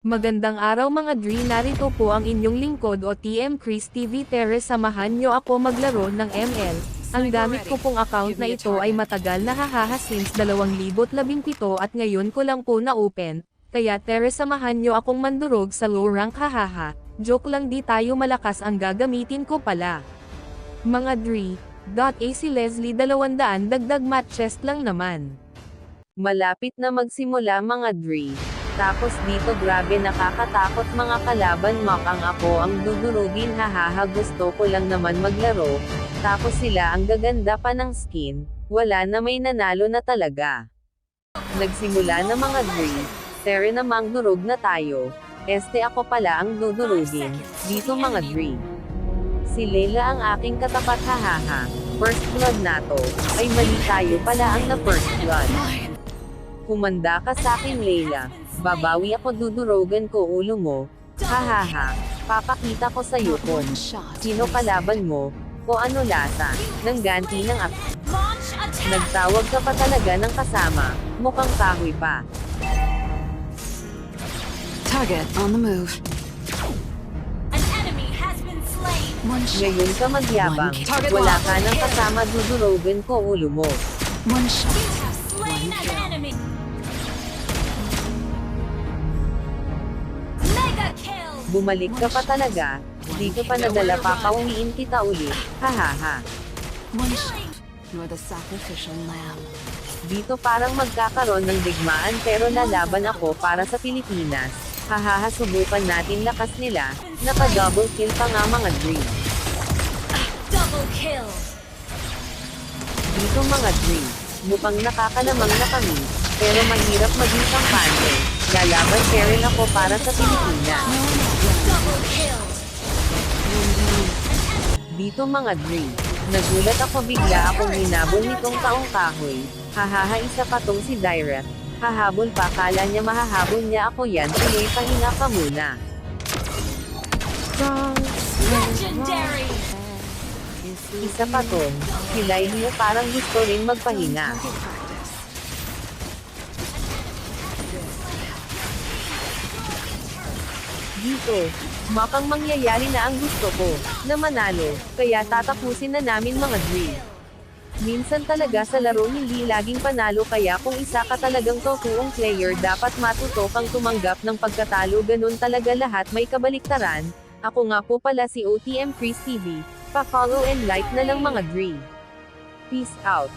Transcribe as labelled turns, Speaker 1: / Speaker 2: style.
Speaker 1: Magandang araw mga Dre, narito po ang inyong lingkod o TM Chris TV Terrace. Samahan nyo ako maglaro ng ML. Ang gamit ko pong account na ito ay matagal na hahaha since 2017 at ngayon ko lang po na-open. Kaya Terrace, samahan nyo akong mandurog sa low rank, hahaha. Joke lang, di tayo malakas, ang gagamitin ko pala. Mga Dre, .AC Leslie 200 dagdag match chest lang naman.
Speaker 2: Malapit na magsimula mga Dre. Tapos dito grabe nakakatakot mga kalaban, makang ako ang dudurugin, hahaha, gusto ko lang naman maglaro, tapos sila ang gaganda pa ng skin, wala na, may nanalo na talaga. Nagsimula na mga Dre, tere namang durog na tayo, ako pala ang dudurugin, dito mga Dre. Si Layla ang aking katapat, hahaha, first blood na to, ay mali, tayo pala ang na first blood. Kumanda ka sa akin Layla. Babawi ako, dudurogan ko ulo mo. Hahaha. Papakita ko sa iyo kung sino kalaban mo, o ano lasa, ng ganti ng Nagtawag ka pa talaga ng kasama, mukhang kahoy pa.
Speaker 3: Target on the move.
Speaker 4: An enemy has been slain.
Speaker 3: One shot.
Speaker 2: Ngayon ka magyabang, wala ka ng kasama, dudurogan ko ulo mo.
Speaker 3: One shot.
Speaker 4: You have slain an enemy. Mega kill.
Speaker 2: Bumalik ka pa talaga, di ka pa nadala, papauwiin kita ulit, hahaha.
Speaker 3: One shot. You're the sacrificial lamb.
Speaker 2: Dito parang magkakaroon ng digmaan, pero lalaban ako para sa Pilipinas. Hahaha, subukan natin lakas nila, naka-double kill pa nga mga Dre.
Speaker 4: Double kill.
Speaker 2: Dito mga Dre, mukhang nakakalamang na kami, pero mahirap maging kampante. Lalaban Karen ako para sa Pilipinas.
Speaker 4: Double kill.
Speaker 2: Dito mga Dre, nagulat ako, bigla akong hinabol nitong taong kahoy. Hahaha, isa pa tong si Direct. Hahabol pa, kala niya mahahabol niya ako, yan, tuloy, pahinga ka muna.
Speaker 4: Legendary.
Speaker 2: Isa pa tong, si Lively, parang gusto rin magpahinga. Dito, makang mangyayari na ang gusto ko, na manalo, kaya tatapusin na namin mga Dre. Minsan talaga sa laro hindi laging panalo, kaya kung isa ka talagang totoong player dapat matuto kang tumanggap ng pagkatalo, ganun talaga, lahat may kabaliktaran. Ako nga po pala si OTM Chris TV, pa-follow and like na lang mga Dre. Peace out.